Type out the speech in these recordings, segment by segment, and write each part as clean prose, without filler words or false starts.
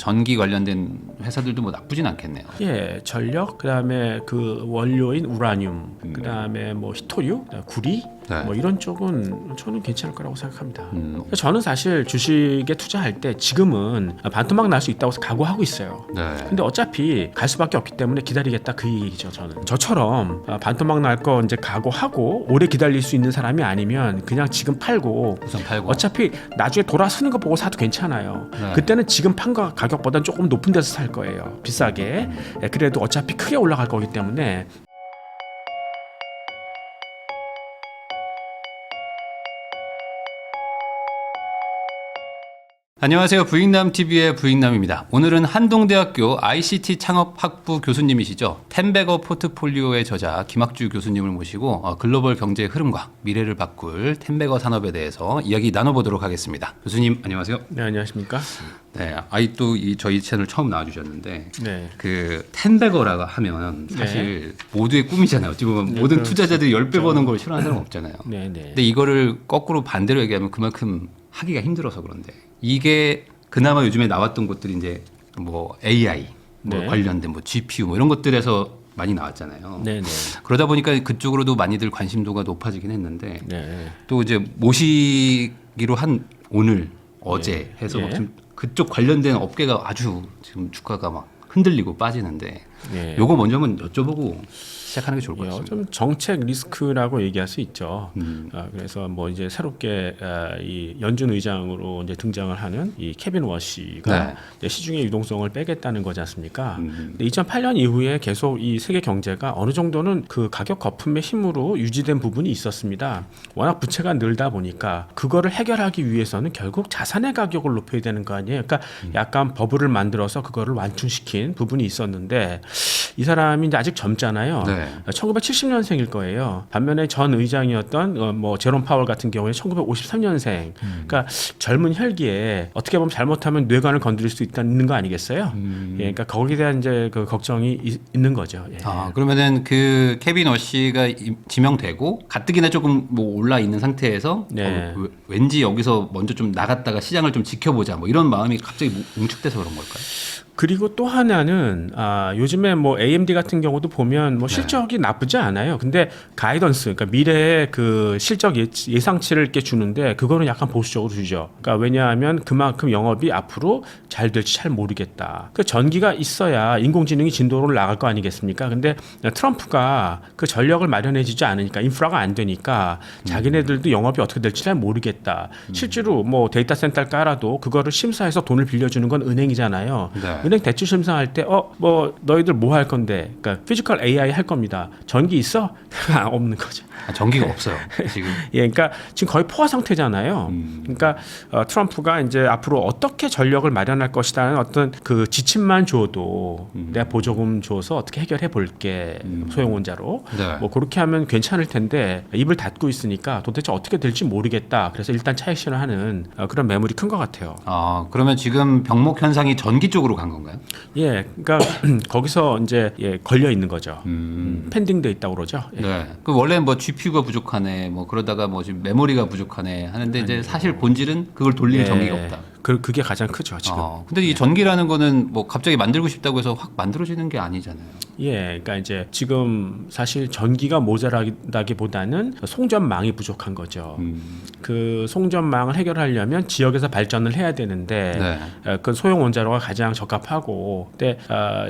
전기 관련된 회사들도 뭐 나쁘진 않겠네요. 예, 전력, 그다음에 그 원료인 우라늄, 그다음에 뭐 히토류, 구리, 네. 뭐 이런 쪽은 저는 괜찮을 거라고 생각합니다. 저는 사실 주식에 투자할 때 지금은 반토막 날 수 있다고 각오하고 있어요. 네. 근데 어차피 갈 수밖에 없기 때문에 기다리겠다 그 얘기죠. 저는 저처럼 반토막 날 거 이제 각오하고 오래 기다릴 수 있는 사람이 아니면 그냥 지금 팔고 우선 팔고. 어차피 나중에 돌아서는 거 보고 사도 괜찮아요. 네. 그때는 지금 판 거 가격보다는 조금 높은 데서 살 거예요. 비싸게. 예, 그래도 어차피 크게 올라갈 거기 때문에. 안녕하세요. 부익남TV의 부익남입니다. 오늘은 한동대학교 ICT 창업학부 교수님이시죠. 텐베거 포트폴리오의 저자 김학주 교수님을 모시고 글로벌 경제의 흐름과 미래를 바꿀 텐베거 산업에 대해서 이야기 나눠보도록 하겠습니다. 교수님 안녕하세요. 네, 안녕하십니까? 네, 또 저희 채널 처음 나와주셨는데 네. 그 텐베거라고 하면 사실 모두의 꿈이잖아요. 어찌 보면 네, 모든 투자자들이 10배 버는 걸 싫어하는 사람 없잖아요. 네, 네. 근데 이거를 거꾸로 반대로 얘기하면 그만큼 하기가 힘들어서 그런데 이게 그나마 요즘에 나왔던 것들이 이제 뭐 AI 뭐 네. 관련된 뭐 GPU 뭐 이런 것들에서 많이 나왔잖아요. 네, 네. 그러다 보니까 그쪽으로도 많이들 관심도가 높아지긴 했는데 네. 또 이제 모시기로 한 오늘 어제 해서 예. 막 지금 그쪽 관련된 업계가 아주 지금 주가가 막 흔들리고 빠지는데 네. 요거 먼저 한번 여쭤보고 시작하는 게 좋을 것 같습니다. 좀 정책 리스크라고 얘기할 수 있죠. 그래서 뭐 이제 새롭게 이 연준 의장으로 이제 등장을 하는 이 케빈 워시가 네. 이제 시중의 유동성을 빼겠다는 거지 않습니까? 근데 2008년 이후에 계속 이 세계 경제가 어느 정도는 그 가격 거품의 힘으로 유지된 부분이 있었습니다. 워낙 부채가 늘다 보니까 그거를 해결하기 위해서는 결국 자산의 가격을 높여야 되는 거 아니에요. 그러니까 약간 버블을 만들어서 그거를 완충시킨 부분이 있었는데 이 사람이 이제 아직 젊잖아요. 네. 1970년생일 거예요. 반면에 전 의장이었던 뭐 제롬 파월 같은 경우에 1953년생. 그러니까 젊은 혈기에 어떻게 보면 잘못하면 뇌관을 건드릴 수 있는 거 아니겠어요? 예, 그러니까 거기에 대한 이제 그 걱정이 있는 거죠. 예. 그러면은 그 케빈 워시가 지명되고 가뜩이나 조금 뭐 올라 있는 상태에서 네. 왠지 여기서 먼저 좀 나갔다가 시장을 좀 지켜보자 뭐 이런 마음이 갑자기 뭉축돼서 그런 걸까요? 그리고 또 하나는 요즘에 뭐 AMD 같은 경우도 보면 뭐 실적이 나쁘지 않아요. 근데 가이던스, 그러니까 미래의 그 실적 예상치를 이렇게 주는데 그거는 약간 보수적으로 주죠. 그러니까 왜냐하면 그만큼 영업이 앞으로 잘 될지 잘 모르겠다. 그 전기가 있어야 인공지능이 진도를 나갈 거 아니겠습니까? 근데 트럼프가 그 전력을 마련해주지 않으니까 인프라가 안 되니까 자기네들도 영업이 어떻게 될지 잘 모르겠다. 실제로 뭐 데이터 센터를 깔아도 그거를 심사해서 돈을 빌려주는 건 은행이잖아요. 네. 은행 대출 심사할 때 뭐 너희들 뭐 할 건데? 그러니까 피지컬 AI 할 겁니다. 전기 있어? 없는 거죠. 전기가 없어요. 지금. 예, 그러니까 지금 거의 포화 상태잖아요. 그러니까 트럼프가 이제 앞으로 어떻게 전력을 마련할 것이라는 어떤 그 지침만 줘도 내가 보조금 줘서 어떻게 해결해 볼게 소형원자로 네. 뭐 그렇게 하면 괜찮을 텐데 입을 닫고 있으니까 도대체 어떻게 될지 모르겠다. 그래서 일단 차익실을 하는 그런 매물이 큰 것 같아요. 그러면 지금 병목 현상이 전기 쪽으로 간 건가요? 예, 그러니까 거기서 이제 걸려 있는 거죠. 펜딩돼 있다고 그러죠. 예. 네. 그 원래 뭐 GPU가 부족하네, 뭐 그러다가 뭐 지금 메모리가 부족하네 하는데 이제 사실 본질은 그걸 돌리는 전기가 없다. 그게 가장 크죠 지금. 근데 이 전기라는 거는 뭐 갑자기 만들고 싶다고 해서 확 만들어지는 게 아니잖아요. 예, 그러니까 이제 지금 사실 전기가 모자라기보다는 송전망이 부족한 거죠. 그 송전망을 해결하려면 지역에서 발전을 해야 되는데 그 소형 원자로가 가장 적합하고, 근데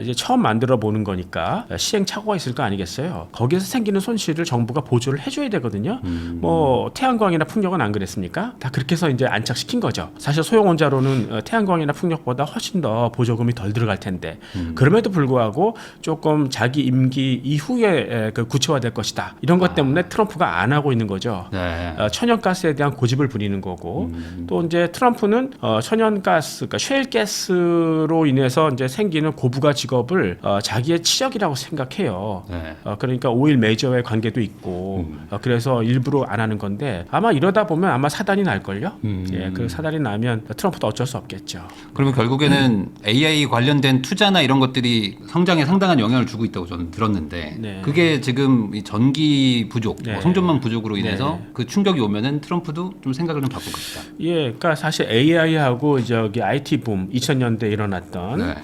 이제 처음 만들어 보는 거니까 시행착오가 있을 거 아니겠어요. 거기에서 생기는 손실을 정부가 보조를 해줘야 되거든요. 뭐 태양광이나 풍력은 안 그랬습니까? 다 그렇게 해서 이제 안착시킨 거죠. 사실 소형 원자로는 태양광이나 풍력보다 훨씬 더 보조금이 덜 들어갈 텐데 그럼에도 불구하고 조금 자기 임기 이후에 그 구체화될 것이다. 이런 것 때문에 트럼프가 안 하고 있는 거죠. 네. 천연가스에 대한 고집을 부리는 거고 또 이제 트럼프는 천연가스, 그러니까 셰일가스로 인해서 이제 생기는 고부가 직업을 자기의 치적이라고 생각해요. 네. 그러니까 오일 메이저와의 관계도 있고 그래서 일부러 안 하는 건데 아마 이러다 보면 아마 사단이 날걸요. 예, 그 사단이 나면 트럼프 트럼프도 어쩔 수 없겠죠. 그러면 결국에는 AI 관련된 투자나 이런 것들이 성장에 상당한 영향을 주고 있다고 저는 들었는데 네. 그게 지금 이 전기 부족, 네. 뭐 송전망 부족으로 인해서 네. 그 충격이 오면은 트럼프도 좀 생각을 좀 바꿀 것이다. 예, 그러니까 사실 AI하고 저기 IT 붐 2000년대 일어났던 네.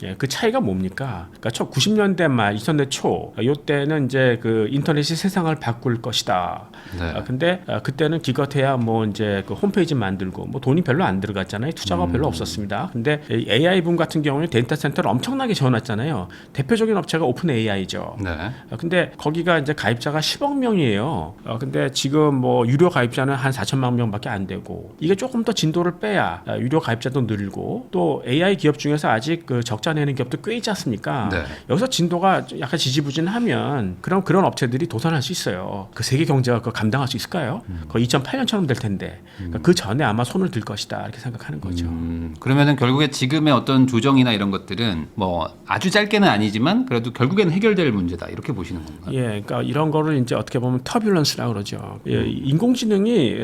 예, 그 차이가 뭡니까? 그러니까 90년대 말, 2000년 초, 요때는 이제 그 인터넷이 세상을 바꿀 것이다. 네. 근데 그때는 기껏해야 뭐 이제 그 홈페이지 만들고 뭐 돈이 별로 안 들어갔잖아요. 투자가 별로 없었습니다. 근데 AI 붐 같은 경우는 데이터 센터를 엄청나게 지어놨잖아요. 대표적인 업체가 오픈 AI죠. 네. 근데 거기가 이제 가입자가 10억 명이에요. 근데 지금 뭐 유료 가입자는 한 4천만 명밖에 안 되고 이게 조금 더 진도를 빼야 유료 가입자도 늘고 또 AI 기업 중에서 아직 그 적자 내는 기업도 꽤 있지 않습니까? 네. 여기서 진도가 약간 지지부진하면 그럼 그런 업체들이 도산할 수 있어요. 그 세계 경제가 그거 감당할 수 있을까요? 거의 2008년처럼 될 텐데 그러니까 그 전에 아마 손을 들 것이다 이렇게 생각하는 거죠. 그러면은 결국에 지금의 어떤 조정이나 이런 것들은 뭐 아주 짧게는 아니지만 그래도 결국에는 해결될 문제다 이렇게 보시는 건가요? 예, 그러니까 이런 거를 이제 어떻게 보면 터뷸런스라고 그러죠. 예, 인공지능이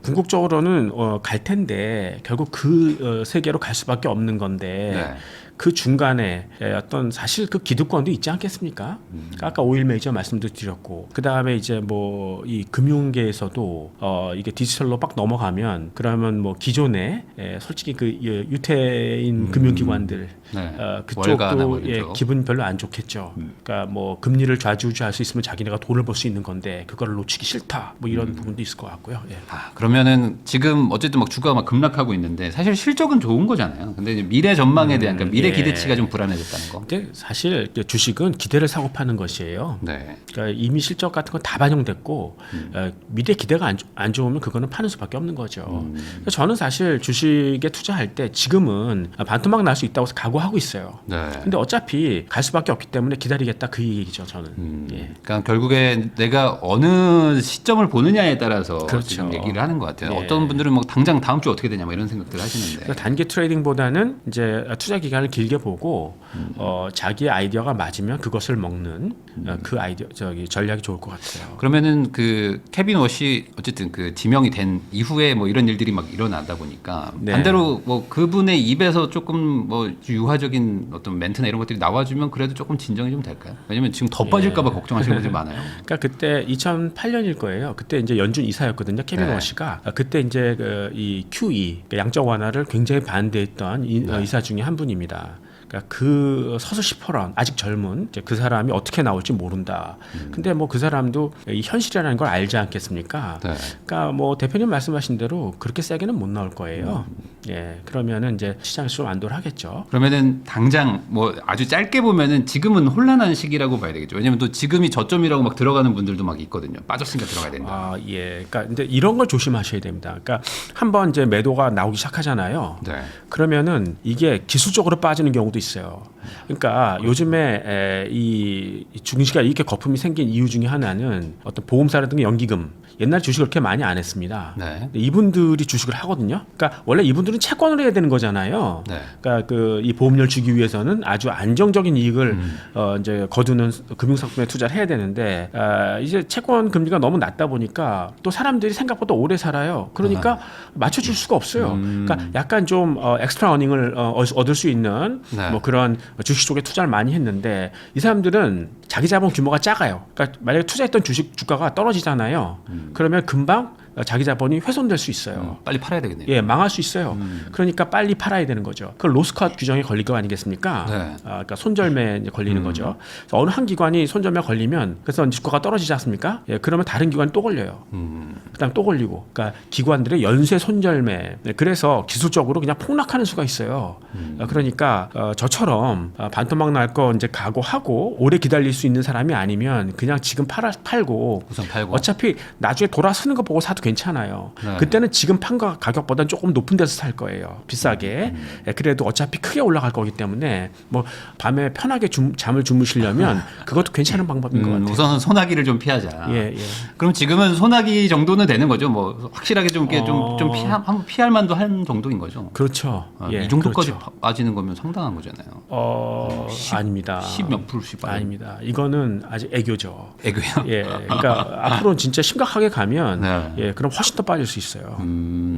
궁극적으로는 갈 텐데 결국 그 세계로 갈 수밖에 없는 건데. 네. 그 중간에 어떤 사실 그 기득권도 있지 않겠습니까? 그러니까 아까 오일 메이저 말씀도 드렸고 그 다음에 이제 뭐 이 금융계에서도 이게 디지털로 빡 넘어가면 그러면 뭐 기존에 솔직히 그 유태인 금융기관들 네. 그쪽도 월가나버리죠. 기분 별로 안 좋겠죠. 그러니까 뭐 금리를 좌지우지할 수 있으면 자기네가 돈을 벌 수 있는 건데 그거를 놓치기 싫다. 뭐 이런 부분도 있을 것 같고요. 예. 그러면은 지금 어쨌든 막 주가가 막 급락하고 있는데 사실 실적은 좋은 거잖아요. 근데 이제 미래 전망에 대한 그러니까 미래 예. 기대치가 좀 불안해졌다는 거. 근데 사실 주식은 기대를 사고 파는 것이에요. 네. 그러니까 이미 실적 같은 건 다 반영됐고 미래 기대가 안 좋으면 그거는 파는 수밖에 없는 거죠. 그래서 저는 사실 주식에 투자할 때 지금은 반토막 날 수 있다고 각오하고 있어요. 네. 근데 어차피 갈 수밖에 없기 때문에 기다리겠다 그 얘기죠 저는. 예. 그러니까 결국에 내가 어느 시점을 보느냐에 따라서 그렇죠. 지금 얘기를 하는 것 같아요. 예. 어떤 분들은 뭐 당장 다음 주 어떻게 되냐 뭐 이런 생각들 하시는데. 그러니까 단기 트레이딩보다는 이제 투자 기간을 길게 보고 자기의 아이디어가 맞으면 그것을 먹는 그 아이디어 전략이 좋을 것 같아요. 그러면은 그 케빈 워시 어쨌든 그 지명이 된 이후에 뭐 이런 일들이 막 일어나다 보니까 네. 반대로 뭐 그분의 입에서 조금 뭐 유화적인 어떤 멘트나 이런 것들이 나와주면 그래도 조금 진정이 좀 될까요? 왜냐면 지금 더 빠질까봐 걱정하시는 분들이 많아요. 그러니까 그때 2008년일 거예요. 그때 이제 연준 이사였거든요. 케빈 네. 워시가 그때 이제 이 QE 그러니까 양적 완화를 굉장히 반대했던 이사 중에 한 분입니다. 그러니까 그 서서 10%런 아직 젊은 이제 그 사람이 어떻게 나올지 모른다. 근데 뭐 그 사람도 이 현실이라는 걸 알지 않겠습니까? 네. 그러니까 뭐 대표님 말씀하신 대로 그렇게 세게는 못 나올 거예요. 예, 그러면은 이제 시장이 좀 안도하겠죠. 그러면은 당장 뭐 아주 짧게 보면은 지금은 혼란한 시기라고 봐야 되겠죠. 왜냐면 또 지금이 저점이라고 막 들어가는 분들도 막 있거든요. 빠졌으니까 들어가야 된다. 아, 예. 그러니까 근데 이런 걸 조심하셔야 됩니다. 그러니까 한번 이제 매도가 나오기 시작하잖아요. 네. 그러면은 이게 기술적으로 빠지는 경우도 있어요. 그러니까 요즘에 이 증시가 이렇게 거품이 생긴 이유 중에 하나는 어떤 보험사라든가 연기금 옛날 주식을 그렇게 많이 안 했습니다. 네. 근데 이분들이 주식을 하거든요. 그러니까 원래 이분들은 채권을 해야 되는 거잖아요. 네. 그러니까 그 이 보험료를 주기 위해서는 아주 안정적인 이익을 이제 거두는 금융상품에 투자를 해야 되는데 이제 채권 금리가 너무 낮다 보니까 또 사람들이 생각보다 오래 살아요. 그러니까 맞춰줄 수가 없어요. 그러니까 약간 좀 엑스트라 어닝을 얻을 수 있는 네. 뭐 그런 주식 쪽에 투자를 많이 했는데 이 사람들은 자기 자본 규모가 작아요. 그러니까 만약에 투자했던 주식 주가가 떨어지잖아요. 그러면 금방 자기 자본이 훼손될 수 있어요. 빨리 팔아야 되겠네요. 예, 망할 수 있어요. 그러니까 빨리 팔아야 되는 거죠. 그걸 로스컷 규정에 걸릴 거 아니겠습니까? 네. 그러니까 손절매 이제 걸리는 거죠. 그래서 어느 한 기관이 손절매 걸리면 그래서 주가가 떨어지지 않습니까? 예, 그러면 다른 기관이 또 걸려요. 그다음 또 걸리고. 그러니까 기관들의 연쇄 손절매. 네, 그래서 기술적으로 그냥 폭락하는 수가 있어요. 그러니까 저처럼 반토막 날 거 이제 각오하고 오래 기다릴 수 있는 사람이 아니면 그냥 지금 팔고 우선 팔고. 어차피 나중에 돌아서는 거 보고 사도 괜찮아요. 네. 그때는 지금 판 가격보다는 조금 높은 데서 살 거예요. 비싸게. 예, 그래도 어차피 크게 올라갈 거기 때문에 뭐 밤에 편하게 잠을 주무시려면 그것도 괜찮은 방법인 것 같아요. 우선은 소나기를 좀 피하자. 예, 예. 그럼 지금은 소나기 정도는 되는 거죠. 뭐 확실하게 좀 이렇게 좀 한번 피할 만도 한 정도인 거죠. 그렇죠. 예, 이 정도까지 그렇죠. 빠지는 거면 상당한 거잖아요. 아닙니다. 10몇 %씩 빠져. 아닙니다. 이거는 아직 애교죠. 애교요. 예, 그러니까 앞으로 진짜 심각하게 가면 네. 예, 그럼 훨씬 더 빠질 수 있어요.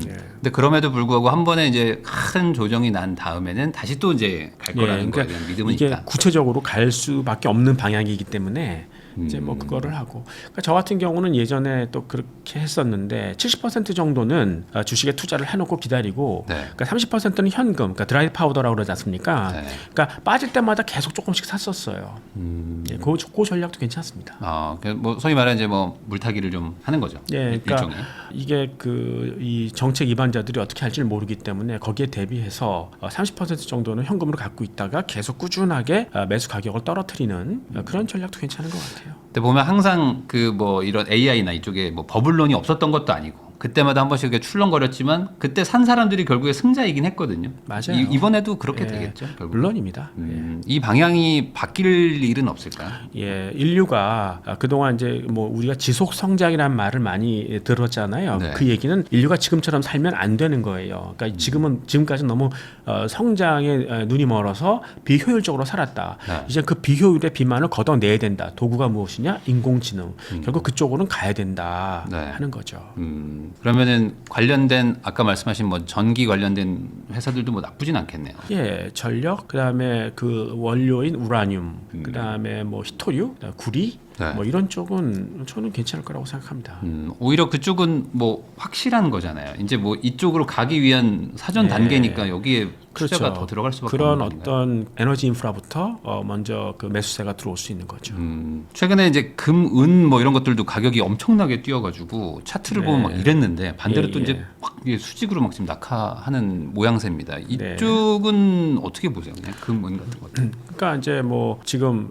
예. 근데 그럼에도 불구하고 한 번에 이제 큰 조정이 난 다음에는 다시 또 이제 갈 거라는 거에 대한 믿음은 이게 있다. 구체적으로 갈 수밖에 없는 방향이기 때문에 이제 뭐 그거를 하고 그러니까 저 같은 경우는 예전에 또 그렇게 했었는데 70% 정도는 주식에 투자를 해놓고 기다리고 네. 그러니까 30%는 현금, 그러니까 드라이 파우더라고 그러지 않습니까? 네. 그러니까 빠질 때마다 계속 조금씩 샀었어요. 예, 그 전략도 괜찮습니다. 뭐 소위 말하는 이제 뭐 물타기를 좀 하는 거죠. 예, 그러니까 일종의. 이게 이 정책 위반자들이 어떻게 할지를 모르기 때문에 거기에 대비해서 30% 정도는 현금으로 갖고 있다가 계속 꾸준하게 매수 가격을 떨어뜨리는 그런 전략도 괜찮은 것 같아요. 근데 보면 항상 그 뭐 이런 AI나 이쪽에 뭐 버블론이 없었던 것도 아니고 그때마다 한 번씩 이렇게 출렁거렸지만 그때 산 사람들이 결국에 승자이긴 했거든요. 맞아요. 이번에도 그렇게 예, 되겠죠. 결국. 물론입니다. 이 방향이 바뀔 일은 없을까요? 예, 인류가 그동안 이제 뭐 우리가 지속 성장이라는 말을 많이 들었잖아요. 네. 그 얘기는 인류가 지금처럼 살면 안 되는 거예요. 그러니까 지금까지 너무 성장에 눈이 멀어서 비효율적으로 살았다. 네. 이제 그 비효율의 비만을 걷어내야 된다. 도구가 무엇이냐? 인공지능. 결국 그쪽으로는 가야 된다 네. 하는 거죠. 그러면은 관련된 아까 말씀하신 뭐 전기 관련된 회사들도 뭐 나쁘진 않겠네요. 예, 전력, 그다음에 그 원료인 우라늄, 그다음에 뭐 히토류, 그다음에 구리, 네. 뭐 이런 쪽은 저는 괜찮을 거라고 생각합니다. 오히려 그쪽은 뭐 확실한 거잖아요. 이제 뭐 이쪽으로 가기 위한 사전 네. 단계니까 여기에 투자가 그렇죠. 더 들어갈 수밖에 그런 없는 건가요? 어떤 에너지 인프라부터 먼저 그 매수세가 들어올 수 있는 거죠. 최근에 이제 금, 은 뭐 이런 것들도 가격이 엄청나게 뛰어가지고 차트를 네. 보면 막 이랬는데 반대로 예, 또 예. 이제 막 이게 수직으로 막 지금 낙하하는 모양새입니다. 네. 이쪽은 어떻게 보세요? 그냥 금, 은 같은 것들. 그러니까 이제 뭐 지금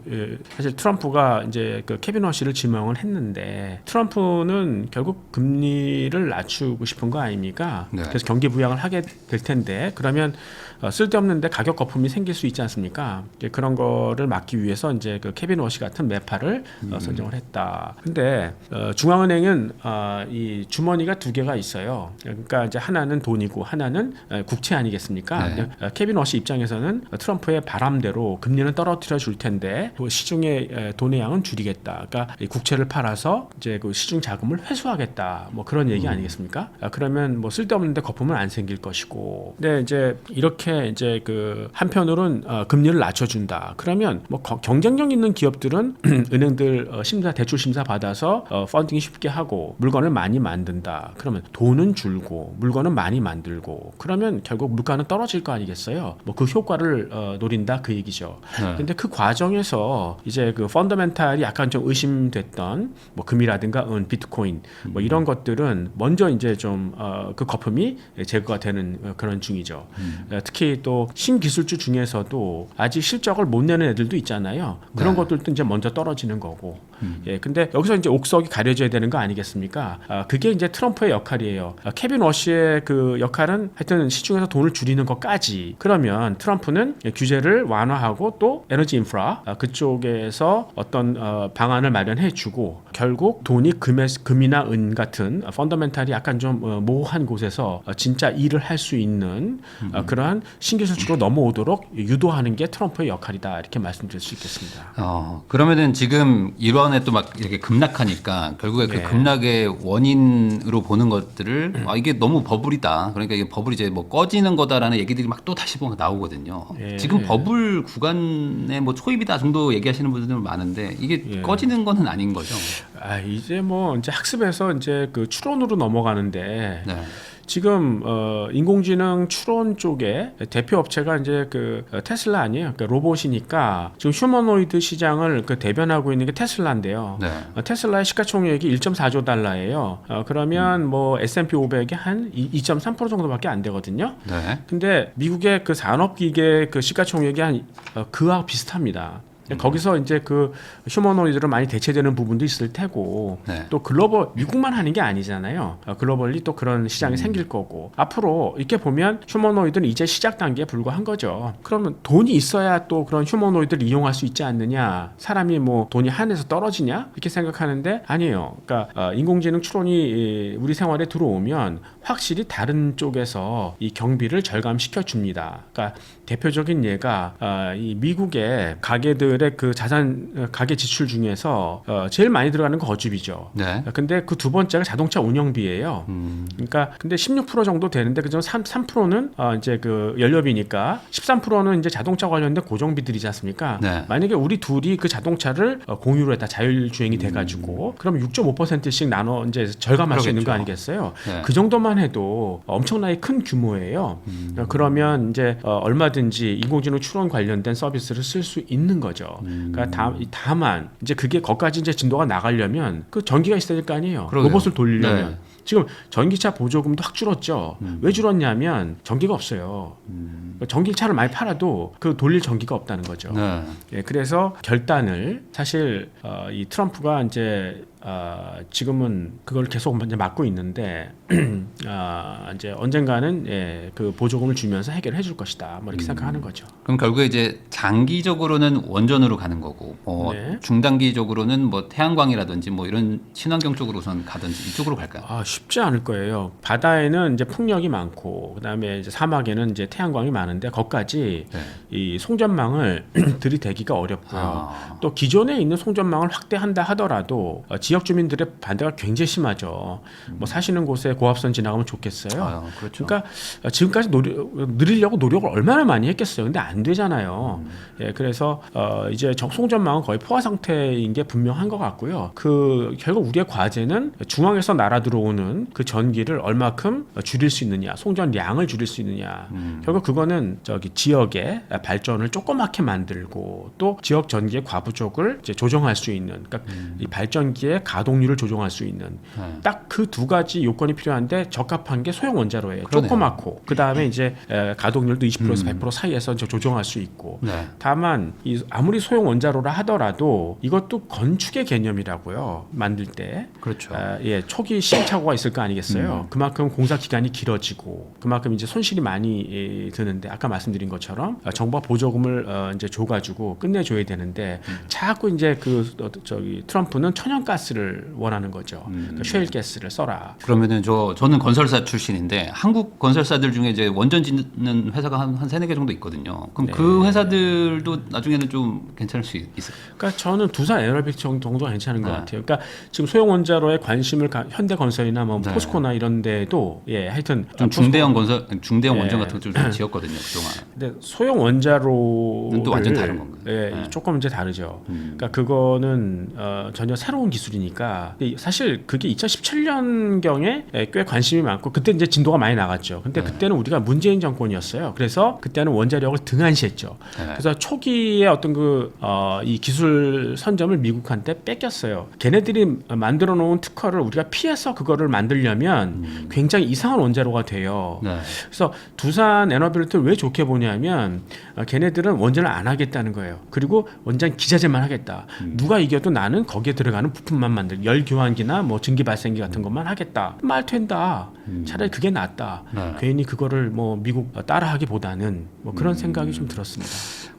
사실 트럼프가 이제 그 케빈 워시를 지명을 했는데 트럼프는 결국 금리를 낮추고 싶은 거 아닙니까? 네. 그래서 경기 부양을 하게 될 텐데 그러면 쓸데없는데 가격 거품이 생길 수 있지 않습니까? 이제 그런 거를 막기 위해서 이제 그 케빈 워시 같은 매파를 선정을 했다. 근데 중앙은행은 이 주머니가 두 개가 있어요. 그러니까 이제 하나는 돈이고 하나는 국채 아니겠습니까? 네. 케빈 워시 입장에서는 트럼프의 바람대로 금리는 떨어뜨려 줄 텐데 그 시중의 돈의 양은 줄이겠다. 그러니까 이 국채를 팔아서 이제 그 시중 자금을 회수하겠다. 뭐 그런 얘기 아니겠습니까? 그러면 뭐 쓸데없는데 거품은 안 생길 것이고. 근데 이제 이렇게 이제 그 한편으로는 금리를 낮춰준다. 그러면 뭐 경쟁력 있는 기업들은 은행들 대출 심사 받아서 펀딩이 쉽게 하고 물건을 많이 만든다. 그러면 돈은 줄고 물건은 많이 만들고 그러면 결국 물가는 떨어질 거 아니겠어요? 뭐 그 효과를 노린다 그 얘기죠. 네. 근데 그 과정에서 이제 그 펀더멘탈이 약간 좀 의심됐던 뭐 금이라든가 비트코인 뭐 이런 것들은 먼저 이제 좀 그 거품이 제거가 되는 그런 중이죠. 특히 또 신기술주 중에서도 아직 실적을 못 내는 애들도 있잖아요. 그런 네. 것들도 이제 먼저 떨어지는 거고. 예, 근데 여기서 이제 옥석이 가려져야 되는 거 아니겠습니까? 그게 이제 트럼프의 역할이에요. 케빈 워시의 그 역할은 하여튼 시중에서 돈을 줄이는 것까지. 그러면 트럼프는 규제를 완화하고 또 에너지 인프라 그쪽에서 어떤 방안을 마련해주고 결국 돈이 금이나 은 같은 펀더멘탈이 약간 좀 모호한 곳에서 진짜 일을 할 수 있는 그러한 신기술주로 넘어오도록 유도하는 게 트럼프의 역할이다 이렇게 말씀드릴 수 있겠습니다. 그러면은 지금 일원에 또 막 이렇게 급락하니까 결국에 네. 그 급락의 원인으로 보는 것들을 이게 너무 버블이다. 그러니까 이게 버블이 이제 뭐 꺼지는 거다라는 얘기들이 막 또 다시 보면 나오거든요. 예. 지금 버블 구간에 뭐 초입이다 정도 얘기하시는 분들은 많은데 이게 예. 꺼지는 거는 아닌 거죠. 이제 뭐 이제 학습에서 이제 그 추론으로 넘어가는데 네. 지금 인공지능 추론 쪽에 대표 업체가 이제 그 테슬라 아니에요. 그러니까 로봇이니까 지금 휴머노이드 시장을 그 대변하고 있는 게 테슬라인데요. 네. 테슬라의 시가총액이 1.4조 달러예요. 그러면 뭐 S&P 500이 한 2.3% 정도밖에 안 되거든요. 네. 근데 미국의 그 산업기계 그 시가총액이 한 그와 비슷합니다. 거기서 이제 그 휴머노이드로 많이 대체되는 부분도 있을 테고 네. 또 글로벌 미국만 하는 게 아니잖아요. 글로벌리 또 그런 시장이 생길 거고 앞으로 이렇게 보면 휴머노이드는 이제 시작 단계에 불과한 거죠. 그러면 돈이 있어야 또 그런 휴머노이드를 이용할 수 있지 않느냐? 사람이 뭐 돈이 한에서 떨어지냐? 이렇게 생각하는데 아니에요. 그러니까 인공지능 추론이 우리 생활에 들어오면 확실히 다른 쪽에서 이 경비를 절감시켜 줍니다. 그러니까 대표적인 예가 이 미국의 가게들 사람들의 그 자산 가계 지출 중에서 제일 많이 들어가는 건 거주비죠. 네. 근데 그 두 번째가 자동차 운영비예요. 그러니까 근데 16% 정도 되는데 그중 3%는 이제 그 연료비니까 13%는 이제 자동차 관련된 고정비들이지 않습니까? 네. 만약에 우리 둘이 그 자동차를 공유로 했다 자율주행이 돼가지고 그럼 6.5%씩 나눠 이제 절감할 수 있는 거 그러겠죠. 아니겠어요? 네. 그 정도만 해도 엄청나게 큰 규모예요. 그러면 이제 얼마든지 인공지능 추론 관련된 서비스를 쓸 수 있는 거죠. 그러니까 다만 이제 그게 거기까지 이제 진도가 나가려면 그 전기가 있어야 될 거 아니에요. 그러게요. 로봇을 돌리려면. 네. 지금 전기차 보조금도 확 줄었죠. 왜 줄었냐면 전기가 없어요. 전기차를 많이 팔아도 그 돌릴 전기가 없다는 거죠. 네. 예, 그래서 결단을 사실 이 트럼프가 이제 지금은 그걸 계속 이제 막고 있는데 이제 언젠가는 그 보조금을 주면서 해결해 줄 것이다. 뭐 이렇게 생각하는 거죠. 그럼 결국에 이제 장기적으로는 원전으로 가는 거고, 네. 중단기적으로는 뭐 태양광이라든지 뭐 이런 친환경 쪽으로 우선 가든지 이쪽으로 갈까요? 쉽지 않을 거예요. 바다에는 이제 풍력이 많고, 그다음에 이제 사막에는 이제 태양광이 많은데, 거기까지 네. 이 송전망을 들이대기가 어렵고요. 아. 또 기존에 있는 송전망을 확대한다 하더라도 지역 주민들의 반대가 굉장히 심하죠. 뭐 사시는 곳에 고압선 지나가면 좋겠어요. 그렇죠. 그러니까 지금까지 늘리려고 노력을 얼마나 많이 했겠어요. 근데 안 되잖아요. 예, 그래서 이제 송전망은 거의 포화 상태인 게 분명한 것 같고요. 그 결국 우리의 과제는 중앙에서 날아 들어오는 그 전기를 얼마큼 줄일 수 있느냐, 송전량을 줄일 수 있느냐. 결국 그거는 저기 지역의 발전을 조그맣게 만들고 또 지역 전기의 과부족을 이제 조정할 수 있는, 그러니까 이 발전기의 가동률을 조정할 수 있는 딱 그 두 가지 요건이 필요한데 적합한 게 소형 원자로예요. 그러네요. 조그맣고 그 다음에 이제 가동률도 20%에서 100% 사이에서 이제 조정할 수 있고. 네. 다만 아무리 소형 원자로라 하더라도 이것도 건축의 개념이라고요. 만들 때. 그렇죠. 예, 초기 시행착오가 있을 거 아니겠어요. 그만큼 공사 기간이 길어지고 그만큼 이제 손실이 많이 드는데 아까 말씀드린 것처럼 정부가 보조금을 이제 줘가지고 끝내줘야 되는데 자꾸 이제 저기 트럼프는 천연가스를 원하는 거죠. 그러니까 셰일가스를 써라. 그러면은 저는 건설사 출신인데 한국 건설사들 중에 이제 원전 짓는 회사가 한 세네 개 정도 있거든요. 그럼 네. 그 회사들도 나중에는 좀 괜찮을 수 있을까요? 그러니까 저는 두산 에너빅 정도가 괜찮은 것 네. 같아요. 그러니까 지금 소형 원자로에 관심을 현대건설이나 뭐 네. 포스코나 이런 데도 하여튼 좀 중대형 네. 원전 같은 걸 좀 지었거든요 그동안. 근데 소형 원자로는 또 완전 다른 건가요? 예, 네. 조금 이제 다르죠. 그러니까 그거는 전혀 새로운 기술이니까. 근데 사실 그게 2017년 경에 꽤 관심이 많고 그때 이제 진도가 많이 나갔죠. 근데 그때는 우리가 문재인 정권이었어요. 그래서 그때는 원자력을 등한시했죠. 네. 그래서 초기에 어떤 이 기술 선점을 미국한테 뺏겼어요. 걔네들이 만들어 놓은 특허를 우리가 피해서 그거를 만들려면 굉장히 이상한 원자로가 돼요. 네. 그래서 두산 에너빌트를 왜 좋게 보냐면 걔네들은 원전을 안 하겠다는 거예요. 그리고 원전 기자재만 하겠다. 누가 이겨도 나는 거기에 들어가는 부품만 만들, 열 교환기나 뭐 증기 발생기 같은 것만 하겠다. 말 된다. 차라리 그게 낫다. 네. 괜히 그거를 뭐 미국 따라하기보다는 뭐 그런 생각이 좀 들었습니다.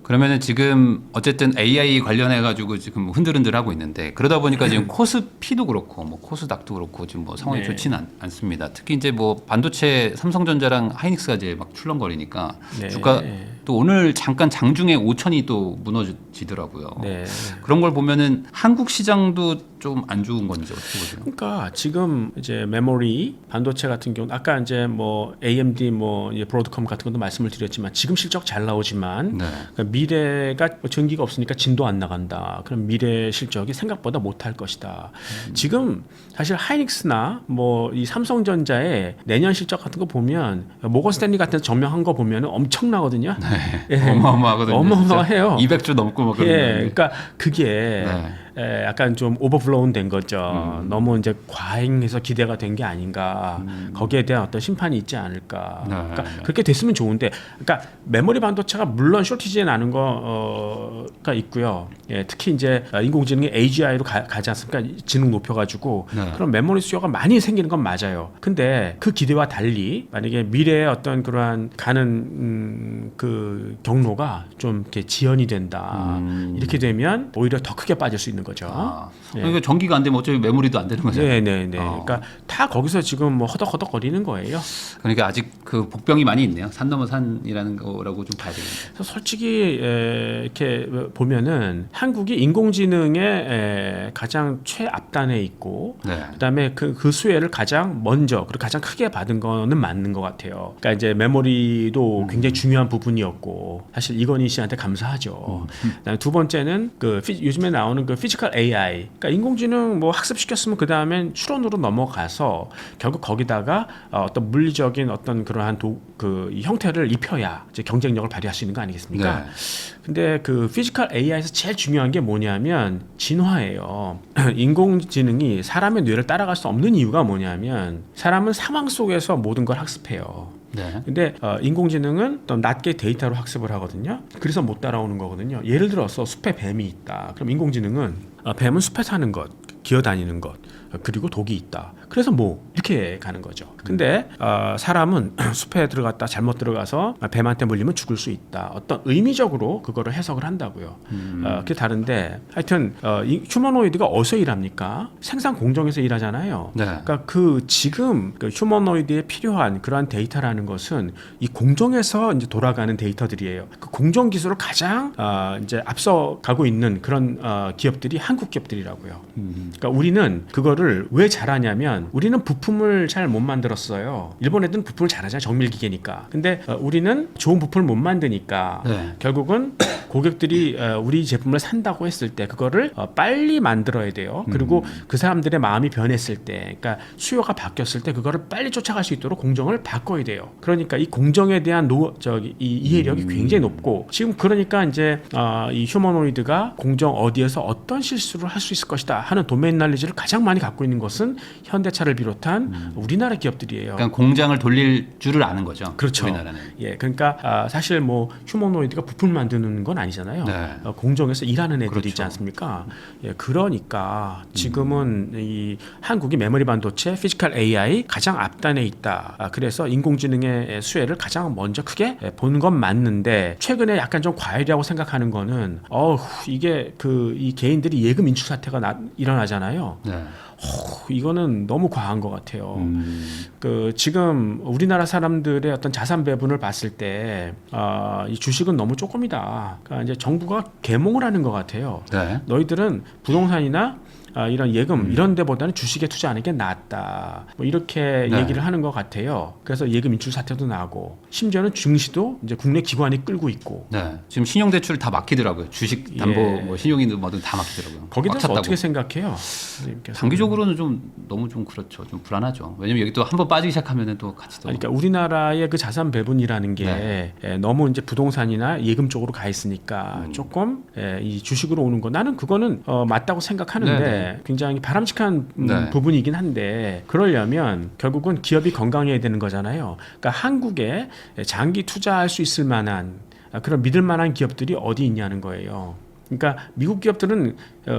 그러면은 지금 어쨌든 AI 관련해 가지고 지금 흔들흔들 하고 있는데 그러다 보니까 지금 코스피도 그렇고 뭐 코스닥도 그렇고 지금 뭐 상황이 네. 좋지는 않습니다. 특히 이제 뭐 반도체 삼성전자랑 하이닉스가 이제 막 출렁거리니까 네. 주가 또 오늘 잠깐 장중에 5천이 또 무너지더라고요. 네. 그런 걸 보면은 한국 시장도 좀 안 좋은 건지 어떻게 보세요? 그러니까 지금 이제 메모리 반도체 같은 경우 아까 이제 뭐 AMD 뭐 이제 브로드컴 같은 것도 말씀을 드렸지만 지금 실적 잘 나오지만 네. 그러니까 미래가 전기가 없으니까 진도 안 나간다. 그럼 미래 실적이 생각보다 못할 것이다. 지금 사실 하이닉스나 뭐 이 삼성전자의 내년 실적 같은 거 보면 모건 스탠리 같은 전명한 거 보면 엄청나거든요. 예. 어마어마하거든요. 어마어마해요. 200조 넘고 막 그런 예, 거. 그러니까 그게 네. 약간 좀 오버플로운 된 거죠. 너무 이제 과잉해서 기대가 된 게 아닌가. 거기에 대한 어떤 심판이 있지 않을까. 네. 그러니까 그렇게 됐으면 좋은데, 그러니까 메모리 반도체가 물론 쇼티지에 나는 거가 있고요. 예, 특히 이제 인공지능이 AGI로 가지 않습니까? 지능 높여가지고 네. 그런 메모리 수요가 많이 생기는 건 맞아요. 근데 그 기대와 달리 만약에 미래의 어떤 그러한 가는 그 경로가 좀 이렇게 지연이 된다. 이렇게 되면 오히려 더 크게 빠질 수 있는 거죠. 예. 그러니까 전기가 안 되면 어차피 메모리도 안 되는 거잖아요. 네네네. 그러니까 다 거기서 지금 뭐 허덕허덕거리는 거예요. 그러니까 아직 그 복병이 많이 있네요. 산 넘어 산이라는 거라고 좀 봐야 되겠네요. 그래서 솔직히 이렇게 보면은 한국이 인공지능의 가장 최앞단에 있고 네. 그다음에 그 수혜를 가장 먼저 그리고 가장 크게 받은 거는 맞는 것 같아요. 그러니까 이제 메모리도 굉장히 중요한 부분이었고 사실 이건희 씨한테 감사하죠. 그다음에 두 번째는 요즘에 나오는 그 피지컬 AI, 그러니까 인공지능 뭐 학습시켰으면 그 다음엔 추론으로 넘어가서 결국 거기다가 어떤 물리적인 어떤 그러한 이 형태를 입혀야 이제 경쟁력을 발휘할 수 있는 거 아니겠습니까? 네. 근데 그 피지컬 AI에서 제일 중요한 게 뭐냐면 진화예요. 인공지능이 사람의 뇌를 따라갈 수 없는 이유가 뭐냐면 사람은 상황 속에서 모든 걸 학습해요. 네. 근데 인공지능은 또 낮게 데이터로 학습을 하거든요. 그래서 못 따라오는 거거든요. 예를 들어서 숲에 뱀이 있다. 그럼 인공지능은 뱀은 숲에 사는 것, 기어다니는 것, 그리고 독이 있다. 그래서 뭐 이렇게 가는 거죠. 근데 사람은 숲에 들어갔다 잘못 들어가서 뱀한테 물리면 죽을 수 있다. 어떤 의미적으로 그거를 해석을 한다고요. 그게 다른데 하여튼 이 휴머노이드가 어디서 일합니까? 생산 공정에서 일하잖아요. 네. 그러니까 지금 그 휴머노이드에 필요한 그러한 데이터라는 것은 이 공정에서 이제 돌아가는 데이터들이에요. 그 공정 기술을 가장 이제 앞서가고 있는 그런 기업들이 한국 기업들이라고요. 그러니까 우리는 그거를 왜 잘하냐면 우리는 부품을 잘 못 만들었어요. 일본 애들은 부품을 잘하잖아요. 정밀기계니까. 근데 우리는 좋은 부품을 못 만드니까 네. 결국은 고객들이 우리 제품을 산다고 했을 때 그거를 빨리 만들어야 돼요. 그리고 그 사람들의 마음이 변했을 때, 그러니까 수요가 바뀌었을 때 그거를 빨리 쫓아갈 수 있도록 공정을 바꿔야 돼요. 그러니까 이 공정에 대한 이해력이 굉장히 높고 지금 그러니까 이제 이 휴머노이드가 공정 어디에서 어떤 실수를 할 수 있을 것이다 하는 도메인 날리지를 가장 많이 갖고 있는 것은 현대차를 비롯한 우리나라 기업들이에요. 그러니까 공장을 돌릴 줄을 아는 거죠. 그렇죠. 우리나라는. 예, 그러니까 사실 뭐 휴머노이드가 부품 만드는 건 아니잖아요. 네. 공정에서 일하는 애들이 그렇죠. 있지 않습니까? 예, 그러니까 지금은 이 한국이 메모리 반도체, 피지컬 AI 가장 앞단에 있다. 그래서 인공지능의 수혜를 가장 먼저 크게 보는 건 맞는데 최근에 약간 좀 과열이라고 생각하는 거는 이게 이 개인들이 예금 인출 사태가 일어나잖아요. 네. 이거는 너무 과한 것 같아요. 지금 우리나라 사람들의 어떤 자산 배분을 봤을 때, 이 주식은 너무 조금이다. 그러니까 이제 정부가 계몽을 하는 것 같아요. 네. 너희들은 부동산이나 이런 예금 이런 데보다는 주식에 투자하는 게 낫다. 뭐 이렇게 네. 얘기를 하는 것 같아요. 그래서 예금 인출 사태도 나고 심지어는 증시도 이제 국내 기관이 끌고 있고. 네. 지금 신용대출 다 막히더라고요. 주식 담보, 예. 뭐 신용이든 뭐든 다 막히더라고요. 거기에 꽉 대해서 찼다고. 어떻게 생각해요? 선생님께서? 장기적으로는 좀 너무 좀 그렇죠. 좀 불안하죠. 왜냐면 여기 또 한번 빠지기 시작하면은 또 같이 또. 그러니까 우리나라의 그 자산 배분이라는 게 너무 이제 부동산이나 예금 쪽으로 가 있으니까 조금 이 주식으로 오는 거 나는 그거는 맞다고 생각하는데 네네. 굉장히 바람직한 네. 부분이긴 한데 그러려면 결국은 기업이 건강해야 되는 거잖아요. 그러니까 한국에 장기 투자할 수 있을 만한 그런 믿을 만한 기업들이 어디 있냐는 거예요. 그러니까 미국 기업들은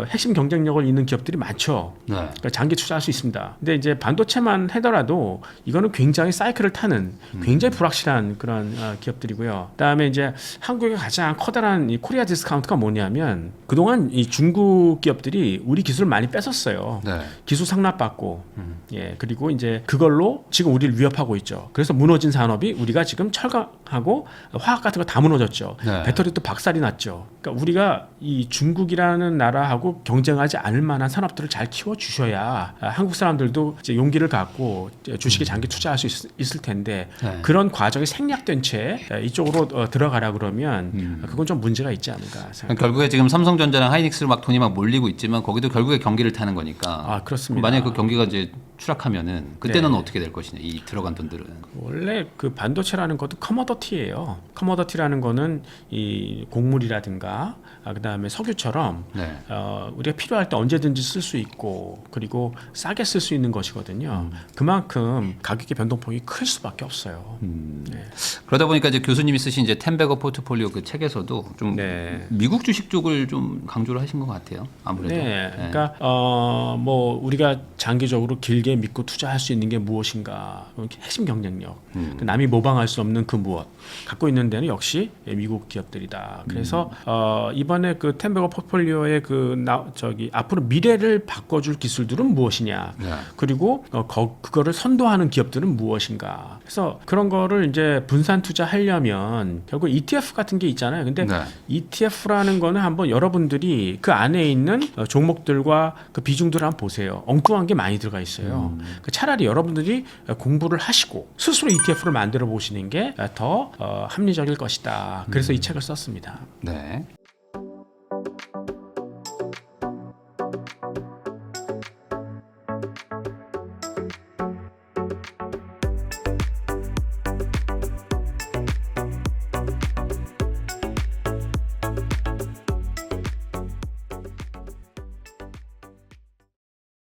핵심 경쟁력을 있는 기업들이 많죠. 네. 그러니까 장기 투자할 수 있습니다. 근데 이제 반도체만 하더라도 이거는 굉장히 사이클을 타는 굉장히 불확실한 그런 기업들이고요. 그다음에 이제 한국의 가장 커다란 이 코리아 디스카운트가 뭐냐면 그동안 이 중국 기업들이 우리 기술을 많이 뺏었어요. 네. 기술 상납받고 예 그리고 이제 그걸로 지금 우리를 위협하고 있죠. 그래서 무너진 산업이 우리가 지금 철강하고 화학 같은 거 다 무너졌죠. 네. 배터리도 박살이 났죠. 그러니까 우리가 이 중국이라는 나라하고 경쟁하지 않을 만한 산업들을 잘 키워 주셔야 한국 사람들도 이제 용기를 갖고 주식에 장기 투자할 수 있을 텐데 네. 그런 과정이 생략된 채 이쪽으로 들어가라 그러면 그건 좀 문제가 있지 않을까 생각합니다. 결국에 지금 삼성전자랑 하이닉스로 막 돈이 막 몰리고 있지만 거기도 결국에 경기를 타는 거니까. 아, 그렇습니다. 만약에 그 경기가 이제 추락하면은 그때는 네. 어떻게 될 것이냐. 이 들어간 돈들은. 원래 그 반도체라는 것도 커머더티예요. 커머더티라는 거는 이 곡물이라든가 그다음에 석유처럼 네. 우리가 필요할 때 언제든지 쓸 수 있고 그리고 싸게 쓸 수 있는 것이거든요. 그만큼 가격의 변동폭이 클 수밖에 없어요. 네. 그러다 보니까 이제 교수님이 쓰신 이제 텐베거 포트폴리오 그 책에서도 좀 네. 미국 주식 쪽을 좀 강조를 하신 것 같아요. 아무래도. 네, 그러니까 뭐 우리가 장기적으로 길게 믿고 투자할 수 있는 게 무엇인가? 핵심 경쟁력, 그 남이 모방할 수 없는 그 무엇 갖고 있는 데는 역시 미국 기업들이다. 그래서 이번에 그 텐베거 포트폴리오의 앞으로 미래를 바꿔줄 기술들은 무엇이냐, 네. 그리고 그거를 선도하는 기업들은 무엇인가. 그래서 그런 거를 이제 분산 투자하려면 결국 ETF 같은 게 있잖아요. 근데 네. ETF라는 거는 한번 여러분들이 그 안에 있는 종목들과 그 비중들을 한번 보세요. 엉뚱한 게 많이 들어가 있어요. 차라리 여러분들이 공부를 하시고 스스로 ETF를 만들어 보시는 게 더 합리적일 것이다. 그래서 이 책을 썼습니다. 네.